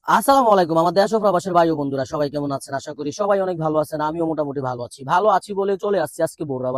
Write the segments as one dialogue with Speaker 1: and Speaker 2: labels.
Speaker 1: আসসালামু আলাইকুম আমার দেশ ও প্রবাসের ভাই ও বন্ধুরা সবাই কেমন আছেন? আশা করি সবাই অনেক ভালো আছেন। আমিও মোটামুটি ভালো আছি বলে চলে আসছি আজকে বগুড়া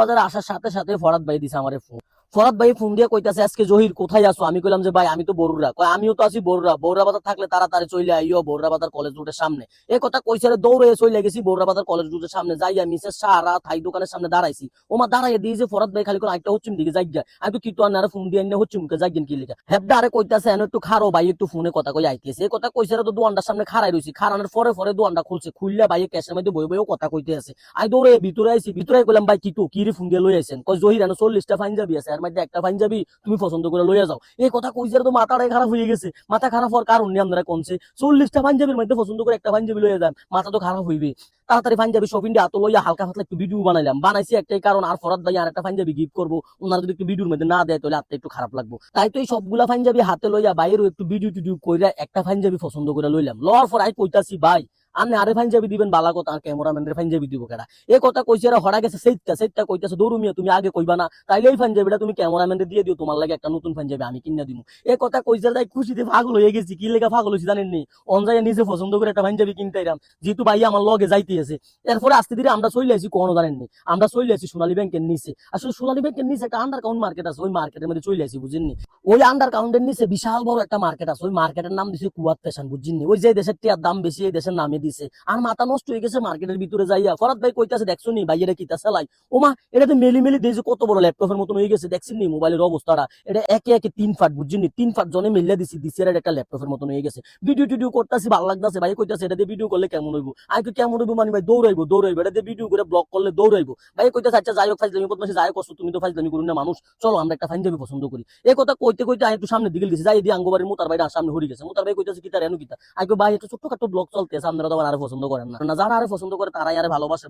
Speaker 1: বাজারে আসার সাথে সাথে ফরাদ ভাই দিছে আমারে ফোন। ফরাদ ভাই ফোন দিয়ে কইতাছে আজকে জহির কোথায় আছো? আমি কইলাম যে ভাই আমি তো বরুড়া। কয় আমিও তো আছি বরুড়া বাজার থাকলে তাড়াতাড়ি চলে আইও বরুড়া বাজার কলেজ রোডের সামনে। এই কথা কইছে রে, দৌড়ে চলে গেছি বরুড়া বাজার কলেজ রোডের সামনে, যাইয়া মিসেস সারা থাই দোকানের সামনে দাঁড়াইছি। ওমা দাঁড়াইয়া দিয়েছে ফরাদ ভাই খালি করে একটা হচ্ছুম দিকে যাইগা। আমি তো কিন্তু আর ফোন দিয়ে এনে হচ্ছুম কে যাইগেন কি লিখা হেবদা আরে কইতাছে এনে একটু খারো ভাই, একটু ফোনে কথা কই আইতেছে। এই কথা কইছে রে, তো দোয়ানটার সামনে খাড়াই রইছি। খাড়ানোর পরে দোয়ানটা খুলছে, খুললা ভাই ক্যাশের মধ্যে বই বইও কথা কইতে আছে। আমি দৌড়ে ভিতরে আইছি, ভিতরে কইলাম ভাই কি রে ফোন দিয়ে লই আইছেন? কই জহির এনে 40টা পাঞ্জাবি আছে, এর মধ্যে একটা পাঞ্জাবি তুমি পছন্দ করে লইয়া যাও। এই কথা কইছে রে, তো মাথাটাই খারাপ হয়ে গেছে। মাথা খারাপ হওয়ার কারণ নিয়ে আমরা কোনছে 40টা পাঞ্জাবির মধ্যে পছন্দ করে একটা পাঞ্জাবি লইয়া যান, মাথা তো খারাপ হইবে। তাড়াতাড়ি পাঞ্জাবি শপিং দিয়ে হাতে লইয়া হালকা পাতলা একটু ভিডিও বানাইছি একটাই কারণ, আর ফরাদ ভাই আর একটা পাঞ্জাবি গিফট করবো, ওনারা যদি একটু ভিডিওর মধ্যে না দেয় তাহলে হাতটা একটু খারাপ লাগবো। তাই তো এই সবগুলা পাঞ্জাবি হাতে লইয়া বাইরেও একটু ভিডিও টিডিও কইরা একটা পাঞ্জাবি পছন্দ করে লইলাম। লওয়ার পর আই কইতাছি ভাই আপনি আরে পাঞ্জাবি দিবেন বালা কথা, আর ক্যামেরাম্যানের পাঞ্জাবি দিব কেডা? এই কথা কইছে এরা হড়া গেছে সেইটা কইতাছে দৌড়ু মিয়া তুমি আগে কইবা না, তাইলে এই পাঞ্জাবিটা তুমি ক্যামেরাম্যানের দিয়ে দিও, তোমার লাগে একটা নতুন পাঞ্জাবি আমি কিনা দিব। এই কথা কইছে যাই খুশিতে পাগল হয়ে গেছি। কি লেগে পাগল হইছি জানেন নি? অনজাইয়া নিজে পছন্দ করে একটা পাঞ্জাবি কিনতে এরাম, যেহেতু ভাই আমার লগে যাইতে আছে। এরপরে আস্তে ধীরে আমরা চলে আসি, কোনো জানেন নি আমরা চলে আসি সোনালী ব্যাংকের নিচে। আসলে সোনালী ব্যাংকের নিচে একটা আন্ডার কাউন্ট মার্কেট আছে, ওই মার্কেটের মধ্যে চলে আসি বুঝেননি। ওই আন্ডার কাউন্টের নিচে বিশাল বড় একটা মার্কেট আছে, ওই মার্কেটের নাম দিছে কুয়াত ফ্যাশন বুঝছেননি। ওই যে দেশের টিয়ার দাম বেশি এই দেশের নামে দিছে। আর মাথা নষ্ট হয়ে গেছে মার্কেটের ভিতরে যাইয়া। ফরাদ ভাই কইতাছে দেখছো নি ভাই এটা কিতা চালাই? ওমা এটাতে মেলি দিয়েছে কত বড় ল্যাপটপের মতন হয়ে গেছে, দেখছেন নি মোবাইলের অবস্থাটা? এটা একে একে 3 ফাট বুঝছেন, 3 ফাট জনে মিলিয়ে দিছি আর একটা ল্যাপটপের মতন হয়ে গেছে। ভিডিও টিডিও করতেছি ভালো লাগতেছে। ভাই কইতাছে এটা দিয়ে ভিডিও করলে কেমন হইব? আমি তো কেমন হইব মানে ভাই দৌড়াইবো এটা দিয়ে ভিডিও করে ব্লগ করলে দৌড়াইবো। ভাই কইতাছে আচ্ছা যাই হোক ফাইজলামি বদমাশি যাই করছো, তুমি তো ফাইজলামি করুন না মানুষ, চলো আমরা একটা পাঞ্জাবি পছন্দ করি। এই কথা কইতে কইতে আমি একটু সামনের দিকে গেছি, যাই দিয়ে আঙ্গবাড়ির মুতার ভাই সামনে হয়ে গেছে। মুতার ভাই কইতাছে কিতা রেনু কিতা? আমি কই ভাই একটু ছোট্টখাটো ব্লগ চলতেছে, আপনারা তো আরে পছন্দ করেন না, যারা আরে পছন্দ করে তারাই আরে ভালোবাসা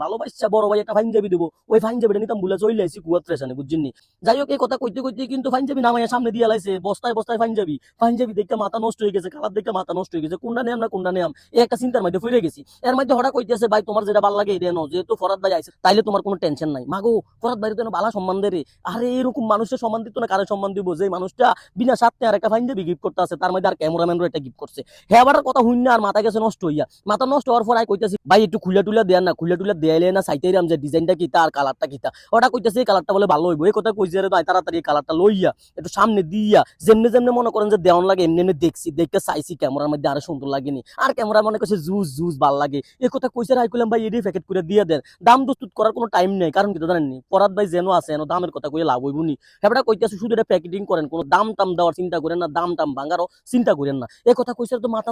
Speaker 1: বড় ভাই একটা পাঞ্জাবি দিব। ওই পাঞ্জাবিটা নিতাম ভুলে চলে আইছি কুয়াত ফ্যাশনে বুঝছেন। যাই হোক এই কথা কইতে কইতে কিন্তু পাঞ্জাবি নামাইয়া সামনে দিয়ে লাইছে, বস্তায় বস্তায় পাঞ্জাবি দেখতে মাথা নষ্ট হয়ে গেছে, কালার দেখতে মাথা নষ্ট হয়ে গেছে, কোনটা নেম এই একটা চিন্তার মধ্যে ফিরে গেছি। এর মধ্যে হঠাৎ কইতেছে ভাই তোমার যেটা ভালো লাগে এটা নাও, যেহেতু ফরাদ ভাই আইছে তাইলে তোমার কোনো টেনশন নাই। মাগো ফরাদ ভাই তো বালা সম্মান দেরে। আরে এরকম মানুষের সম্মান দিত না, কারে সম্মান দিব যে মানুষটা বিনা স্বার্থে আর একটা পাঞ্জাবি গিফট করতে আছে, তার মধ্যে আর ক্যামেরাম্যানও একটা গিফট করছে। হ্যাঁ আবার কথা হইন না, আর মাথা গেছে নষ্ট হইয়া। মাথা নষ্ট হওয়ার পর আই কইতেছি ভাই একটু খুলে টুলে দেন না, খুলে টুলে দেয়াইলে না চাইতেইরাম যে ডিজাইনটা কিতা আর কালারটা কিতা। ওটা কইতেছে এই কালারটা বলে ভালো হইব। এই কথা কইছে রে ভাই তাড়াতাড়ি এই কালারটা লইয়া একটু সামনে দিয়া যেমনে মনে করেন যে দেওয়ান লাগে এমনি দেখছি, দেখতে চাইছি ক্যামেরার মধ্যে আরো সুন্দর লাগেনি। আর ক্যামেরা মনে করছে জুস ভাল লাগে। এই কথা কইছে রাই কইলাম ভাই এডি প্যাকেট করে দিয়ে দেন, দাম দস্তুত করার কোনো টাইম নেই। কারণ কি জানেননি ফরাদ ভাই যেন আছে এনো দামের কথা কইলে লাভ হইবনি। হেবড়া কইতেছে শুধু এটা প্যাকেটিং করেন, কোনো দাম টাম দেওয়ার চিন্তা করেন না, দাম টাম ভাঙারও চিন্তা করেন না। এই কথা কইছে তো মাথা